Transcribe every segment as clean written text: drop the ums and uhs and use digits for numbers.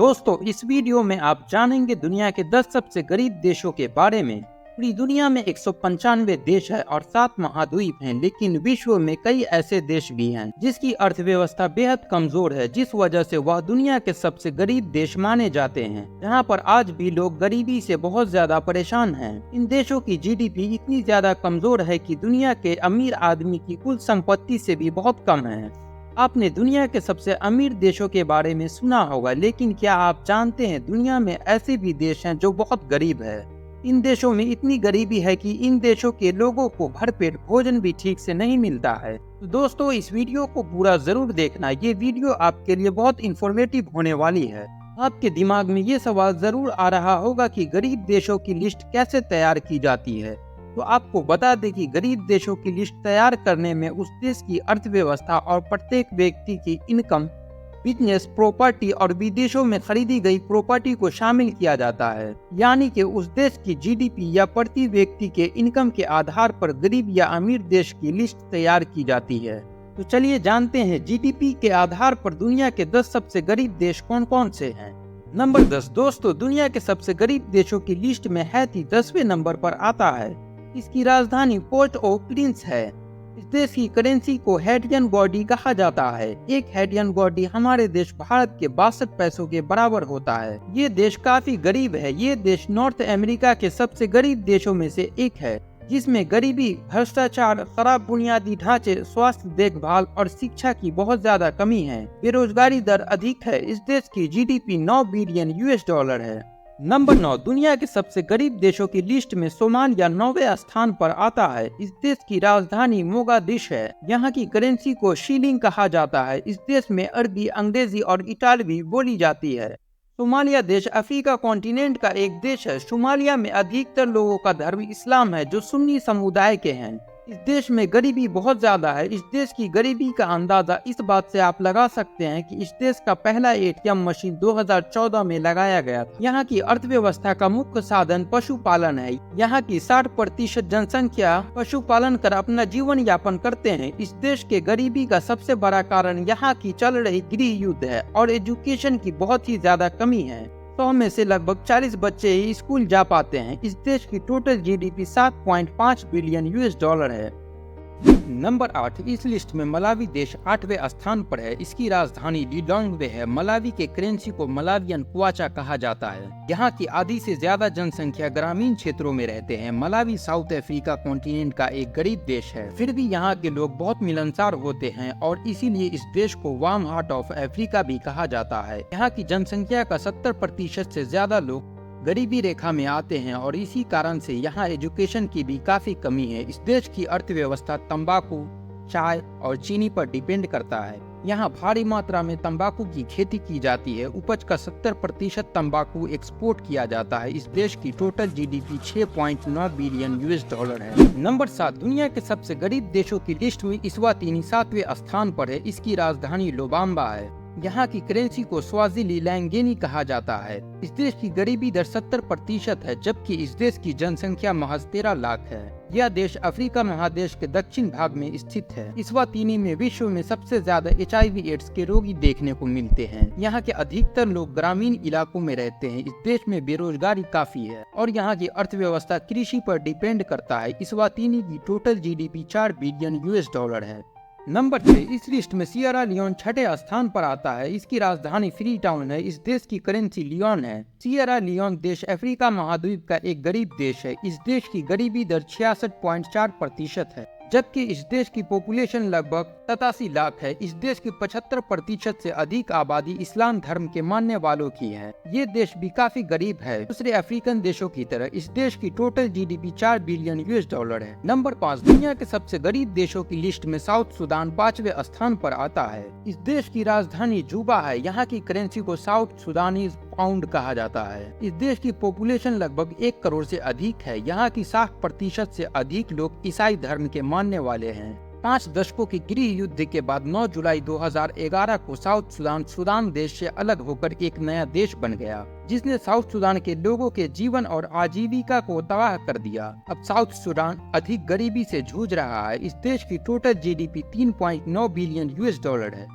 दोस्तों, इस वीडियो में आप जानेंगे दुनिया के 10 सबसे गरीब देशों के बारे में। पूरी दुनिया में 195 देश है और 7 महाद्वीप हैं, लेकिन विश्व में कई ऐसे देश भी हैं जिसकी अर्थव्यवस्था बेहद कमजोर है, जिस वजह से वह दुनिया के सबसे गरीब देश माने जाते हैं, जहां पर आज भी लोग गरीबी से बहुत ज्यादा परेशान हैं। इन देशों की जीडीपी इतनी ज्यादा कमजोर है कि दुनिया के अमीर आदमी की कुल संपत्ति से भी बहुत कम है। आपने दुनिया के सबसे अमीर देशों के बारे में सुना होगा, लेकिन क्या आप जानते हैं दुनिया में ऐसे भी देश हैं जो बहुत गरीब है। इन देशों में इतनी गरीबी है कि इन देशों के लोगों को भरपेट भोजन भी ठीक से नहीं मिलता है। तो दोस्तों, इस वीडियो को पूरा जरूर देखना। ये वीडियो आपके लिए बहुत इंफॉर्मेटिव होने वाली है। आपके दिमाग में ये सवाल जरूर आ रहा होगा कि गरीब देशों की लिस्ट कैसे तैयार की जाती है। तो आपको बता दें कि गरीब देशों की लिस्ट तैयार करने में उस देश की अर्थव्यवस्था और प्रत्येक व्यक्ति की इनकम, बिजनेस, प्रॉपर्टी और विदेशों में खरीदी गई प्रॉपर्टी को शामिल किया जाता है। यानी कि उस देश की जीडीपी या प्रति व्यक्ति के इनकम के आधार पर गरीब या अमीर देश की लिस्ट तैयार की जाती है। तो चलिए जानते हैं जीडीपी के आधार पर दुनिया के 10 सबसे गरीब देश कौन कौन से हैं। नंबर 10 दोस्तों, दुनिया के सबसे गरीब देशों की लिस्ट में हैती 10वें नंबर पर आता है। इसकी राजधानी पोर्ट ओ प्रिंस है। इस देश की करेंसी को हैटियन गौडी कहा जाता है। एक हैटियन गौडी हमारे देश भारत के 62 पैसों के बराबर होता है। ये देश काफी गरीब है। ये देश नॉर्थ अमेरिका के सबसे गरीब देशों में से एक है, जिसमें गरीबी, भ्रष्टाचार, खराब बुनियादी ढांचे, स्वास्थ्य देखभाल और शिक्षा की बहुत ज्यादा कमी है। बेरोजगारी दर अधिक है। इस देश की जीडीपी 9 बिलियन यूएस डॉलर है। नंबर 9 दुनिया के सबसे गरीब देशों की लिस्ट में सोमालिया 9वें स्थान पर आता है। इस देश की राजधानी मोगादिश है। यहाँ की करेंसी को शीलिंग कहा जाता है। इस देश में अरबी, अंग्रेजी और इटालवी बोली जाती है। सोमालिया देश अफ्रीका कॉन्टिनेंट का एक देश है। सोमालिया में अधिकतर लोगों का धर्म इस्लाम है, जो सुन्नी समुदाय के हैं। इस देश में गरीबी बहुत ज्यादा है। इस देश की गरीबी का अंदाजा इस बात से आप लगा सकते हैं कि इस देश का पहला एटीएम मशीन 2014 में लगाया गया था। यहाँ की अर्थव्यवस्था का मुख्य साधन पशुपालन है। यहाँ की 60% जनसंख्या पशुपालन कर अपना जीवन यापन करते हैं। इस देश के गरीबी का सबसे बड़ा कारण यहाँ की चल रही गृह युद्ध है और एजुकेशन की बहुत ही ज्यादा कमी है। 100 में से लगभग 40 बच्चे ही स्कूल जा पाते हैं। इस देश की total GDP 7.5 billion US dollar है। नंबर 8 इस लिस्ट में मलावी देश 8वें स्थान पर है। इसकी राजधानी लिलोंगवे है। मलावी के करेंसी को मलावियन क्वाचा कहा जाता है। यहाँ की आधी से ज्यादा जनसंख्या ग्रामीण क्षेत्रों में रहते हैं। मलावी साउथ अफ्रीका कॉन्टिनेंट का एक गरीब देश है, फिर भी यहाँ के लोग बहुत मिलनसार होते हैं और इसीलिए इस देश को वार्म हार्ट ऑफ अफ्रीका भी कहा जाता है। यहाँ की जनसंख्या का 70% से ज्यादा लोग गरीबी रेखा में आते हैं और इसी कारण से यहाँ एजुकेशन की भी काफी कमी है। इस देश की अर्थव्यवस्था तंबाकू, चाय और चीनी पर डिपेंड करता है। यहाँ भारी मात्रा में तंबाकू की खेती की जाती है। उपज का 70% तंबाकू एक्सपोर्ट किया जाता है। इस देश की total GDP 6.9 billion US dollar है। नंबर 7 दुनिया के सबसे गरीब देशों की लिस्ट में इस्वातिनी 7वें स्थान पर है। इसकी राजधानी लोबाम्बा है। यहाँ की करेंसी को स्वाजिली लैंगेनी कहा जाता है। इस देश की गरीबी दर 70% है, जबकि इस देश की जनसंख्या महज 13 लाख है। यह देश अफ्रीका महादेश के दक्षिण भाग में स्थित है। इस्वातिनी में विश्व में सबसे ज्यादा HIV एड्स के रोगी देखने को मिलते हैं। यहाँ के अधिकतर लोग ग्रामीण इलाकों में रहते हैं। इस देश में बेरोजगारी काफी है और यहाँ की अर्थव्यवस्था कृषि पर डिपेंड करता है। इस्वातिनी की total GDP 4 billion US dollar है। नंबर 6 इस लिस्ट में सियरा लियोन 6ठे स्थान पर आता है। इसकी राजधानी फ्री टाउन है। इस देश की करेंसी लियोन है। सियरा लियोन देश अफ्रीका महाद्वीप का एक गरीब देश है। इस देश की गरीबी दर 66.4% है, जबकि इस देश की पॉपुलेशन लगभग 87 लाख है। इस देश की 75% से अधिक आबादी इस्लाम धर्म के मानने वालों की है। ये देश भी काफी गरीब है। दूसरे अफ्रीकन देशों की तरह इस देश की total GDP 4 billion US dollar है। नंबर 5 दुनिया के सबसे गरीब देशों की लिस्ट में साउथ सुडान 5वें स्थान पर आता है। इस देश की राजधानी जुबा है। यहाँ की करेंसी को साउथ सुडानीज पाउंड कहा जाता है। इस देश की पॉपुलेशन लगभग 1 करोड़ से अधिक है। यहाँ की 60% से अधिक लोग ईसाई धर्म के मानने वाले हैं। 5 दशकों की गृह युद्ध के बाद 9 जुलाई 2011 को साउथ सुडान देश से अलग होकर एक नया देश बन गया, जिसने साउथ सुडान के लोगों के जीवन और आजीविका को तबाह कर दिया। अब साउथ सुडान अधिक गरीबी से जूझ रहा है। इस देश की total GDP 3.9 billion US dollar है।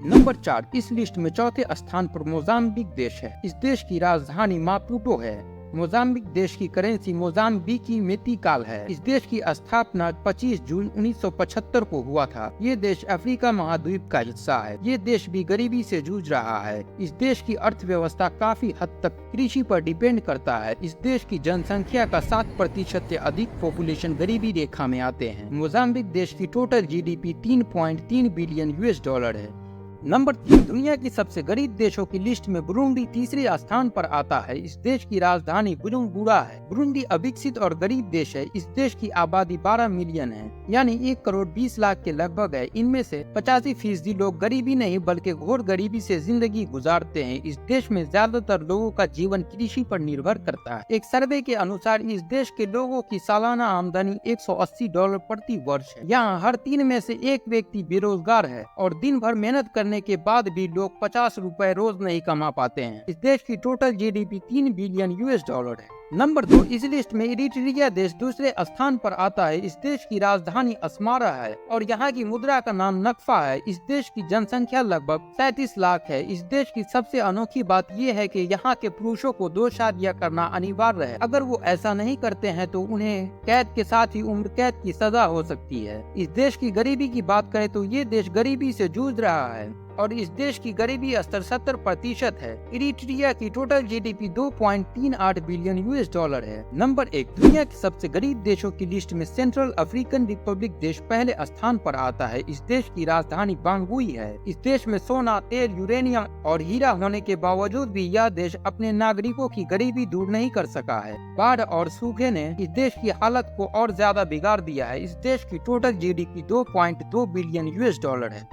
नंबर 4, इस लिस्ट में चौथे स्थान पर मोजाम्बिक देश है। इस देश की राजधानी मापुटो है। मोजाम्बिक देश की करेंसी मोजाम्बिकी मेतिकाल है। इस देश की स्थापना 25 जून 1975 को हुआ था। ये देश अफ्रीका महाद्वीप का हिस्सा है। ये देश भी गरीबी से जूझ रहा है। इस देश की अर्थव्यवस्था काफी हद तक कृषि पर डिपेंड करता है। इस देश की जनसंख्या का 7% से अधिक पॉपुलेशन गरीबी रेखा में आते हैं। मोजाम्बिक देश की total GDP 3.3 billion US dollar है। नंबर 3, दुनिया की सबसे गरीब देशों की लिस्ट में बुरुंडी तीसरे स्थान पर आता है। इस देश की राजधानी बुजुम्बुरा है। बुरुंडी अविकसित और गरीब देश है। इस देश की आबादी 12 मिलियन है, यानी 1 करोड़ 20 लाख के लगभग है। इनमें से 85% लोग गरीबी नहीं बल्कि घोर गरीबी से जिंदगी गुजारते हैं। इस देश में ज्यादातर लोगों का जीवन कृषि पर निर्भर करता है। एक सर्वे के अनुसार इस देश के लोगों की सालाना आमदनी $180 प्रति वर्ष है। यहाँ हर 3 में से 1 व्यक्ति बेरोजगार है और दिन भर मेहनत करने के बाद भी लोग 50 रुपए रोज नहीं कमा पाते हैं। इस देश की total GDP 3 billion US dollar है। नंबर 2, इस लिस्ट में इरिट्रिया देश दूसरे स्थान पर आता है। इस देश की राजधानी अस्मारा है और यहाँ की मुद्रा का नाम नक्फा है। इस देश की जनसंख्या लगभग 37 लाख है। इस देश की सबसे अनोखी बात यह है कि यहाँ के पुरुषों को 2 शादियाँ करना अनिवार्य है। अगर वो ऐसा नहीं करते हैं तो उन्हें कैद के साथ ही उम्र कैद की सजा हो सकती है। इस देश की गरीबी की बात करें तो ये देश गरीबी से जूझ रहा है और इस देश की गरीबी स्तर 70% है। इरिट्रिया की total GDP 2.38 billion US dollar है। नंबर 1, दुनिया के सबसे गरीब देशों की लिस्ट में सेंट्रल अफ्रीकन रिपब्लिक देश पहले स्थान पर आता है। इस देश की राजधानी बांगुई है। इस देश में सोना, तेल, यूरेनियम और हीरा होने के बावजूद भी यह देश अपने नागरिकों की गरीबी दूर नहीं कर सका है। बाढ़ और सूखे ने इस देश की हालत को और ज्यादा बिगाड़ दिया है। इस देश की total GDP 2.2 billion US dollar है।